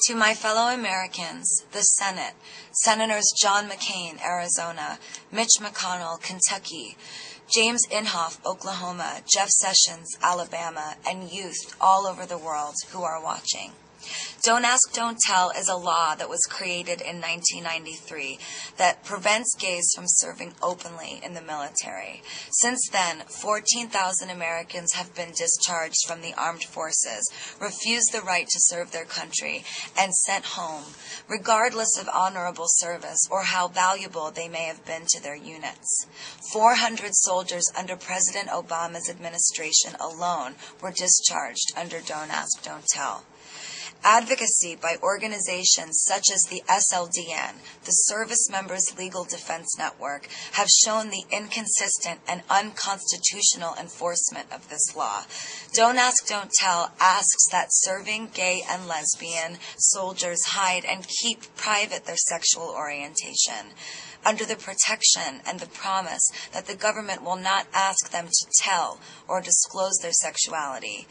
To my fellow Americans, the Senate, Senators John McCain, Arizona, Mitch McConnell, Kentucky, James Inhofe, Oklahoma, Jeff Sessions, Alabama, and youth all over the world who are watching. Don't Ask, Don't Tell is a law that was created in 1993 that prevents gays from serving openly in the military. Since then, 14,000 Americans have been discharged from the armed forces, refused the right to serve their country, and sent home, regardless of honorable service or how valuable they may have been to their units. 400 soldiers under President Obama's administration alone were discharged under Don't Ask, Don't Tell. Advocacy by organizations such as the SLDN, the Service Members Legal Defense Network, have shown the inconsistent and unconstitutional enforcement of this law. Don't Ask, Don't Tell asks that serving gay and lesbian soldiers hide and keep private their sexual orientation, under the protection and the promise that the government will not ask them to tell or disclose their sexuality.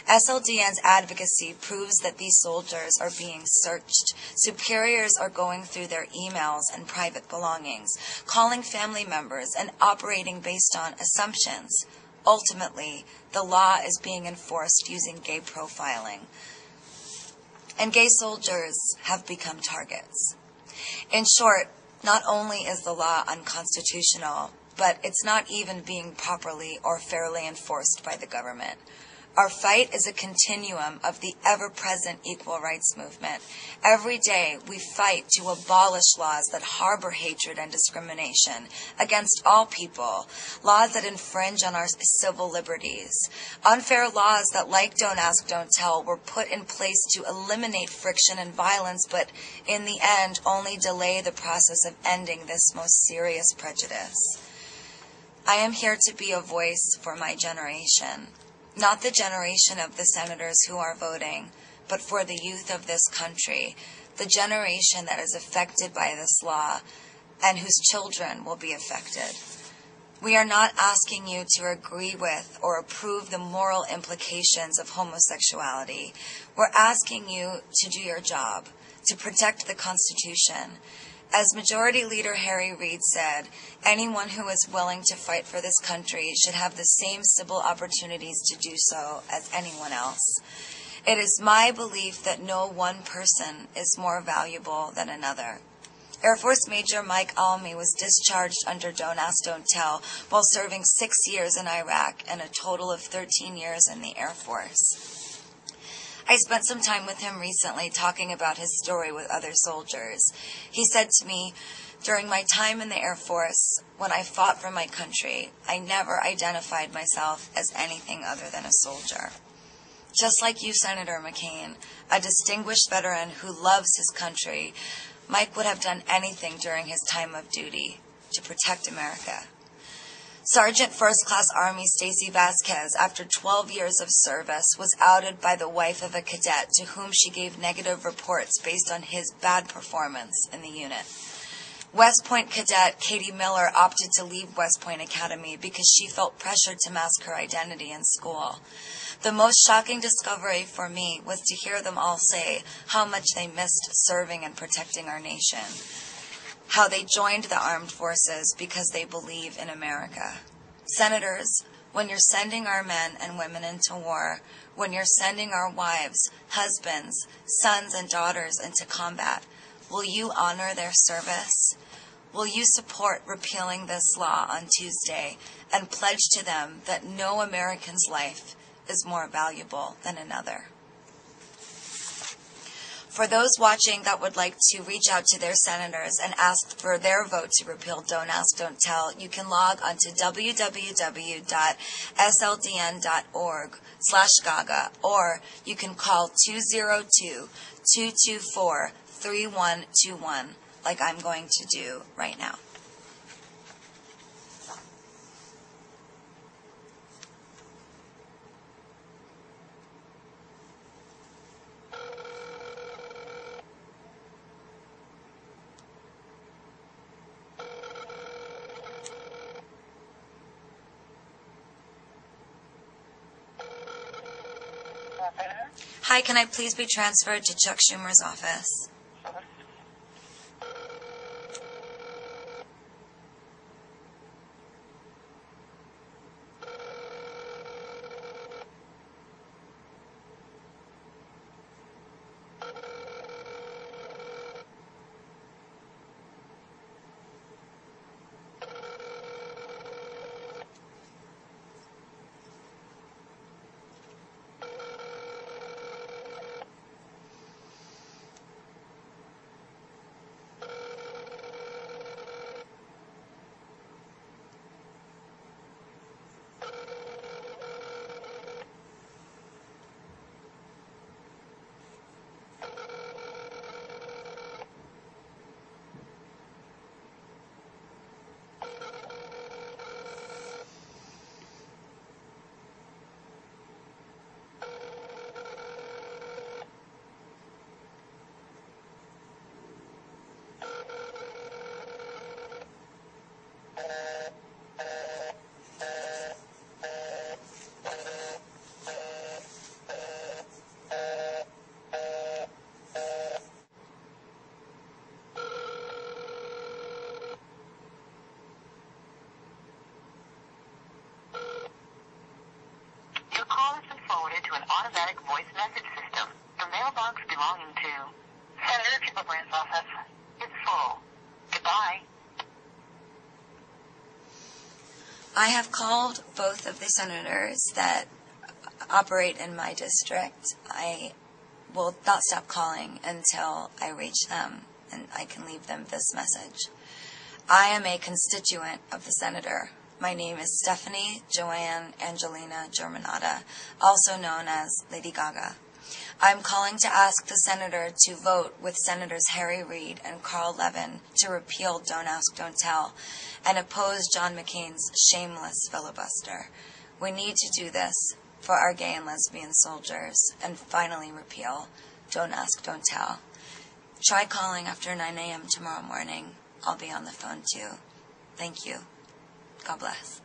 SLDN's advocacy proves that these soldiers are being searched. Superiors are going through their emails and private belongings, calling family members, and operating based on assumptions. Ultimately, the law is being enforced using gay profiling. And gay soldiers have become targets. In short, not only is the law unconstitutional, but it's not even being properly or fairly enforced by the government. Our fight is a continuum of the ever-present equal rights movement. Every day we fight to abolish laws that harbor hatred and discrimination against all people, laws that infringe on our civil liberties, unfair laws that, like Don't Ask, Don't Tell, were put in place to eliminate friction and violence, but in the end only delay the process of ending this most serious prejudice. I am here to be a voice for my generation. Not the generation of the senators who are voting, but for the youth of this country, the generation that is affected by this law and whose children will be affected. We are not asking you to agree with or approve the moral implications of homosexuality. We're asking you to do your job, to protect the Constitution. As Majority Leader Harry Reid said, anyone who is willing to fight for this country should have the same civil opportunities to do so as anyone else. It is my belief that no one person is more valuable than another. Air Force Major Mike Almy was discharged under Don't Ask, Don't Tell while serving 6 years in Iraq and a total of 13 years in the Air Force. I spent some time with him recently talking about his story with other soldiers. He said to me, during my time in the Air Force, when I fought for my country, I never identified myself as anything other than a soldier. Just like you, Senator McCain, a distinguished veteran who loves his country, Mike would have done anything during his time of duty to protect America. Sergeant First Class Army Stacy Vasquez, after 12 years of service, was outed by the wife of a cadet to whom she gave negative reports based on his bad performance in the unit. West Point cadet Katie Miller opted to leave West Point Academy because she felt pressured to mask her identity in school. The most shocking discovery for me was to hear them all say how much they missed serving and protecting our nation. How they joined the armed forces because they believe in America. Senators, when you're sending our men and women into war, when you're sending our wives, husbands, sons, and daughters into combat, will you honor their service? Will you support repealing this law on Tuesday and pledge to them that no American's life is more valuable than another? For those watching that would like to reach out to their senators and ask for their vote to repeal Don't Ask, Don't Tell, you can log onto www.sldn.org/Gaga, or you can call 202-224-3121, like I'm going to do right now. Hi, can I please be transferred to Chuck Schumer's office? Your call has been forwarded to an automatic voice message system. The mailbox belonging to Senator Gillibrand's office is full. Goodbye. I have called both of the senators that operate in my district. I will not stop calling until I reach them and I can leave them this message. I am a constituent of the senator. My name is Stephanie Joanne Angelina Germanata, also known as Lady Gaga. I'm calling to ask the senator to vote with Senators Harry Reid and Carl Levin to repeal Don't Ask, Don't Tell and oppose John McCain's shameless filibuster. We need to do this for our gay and lesbian soldiers and finally repeal Don't Ask, Don't Tell. Try calling after 9 a.m. tomorrow morning. I'll be on the phone too. Thank you. God bless.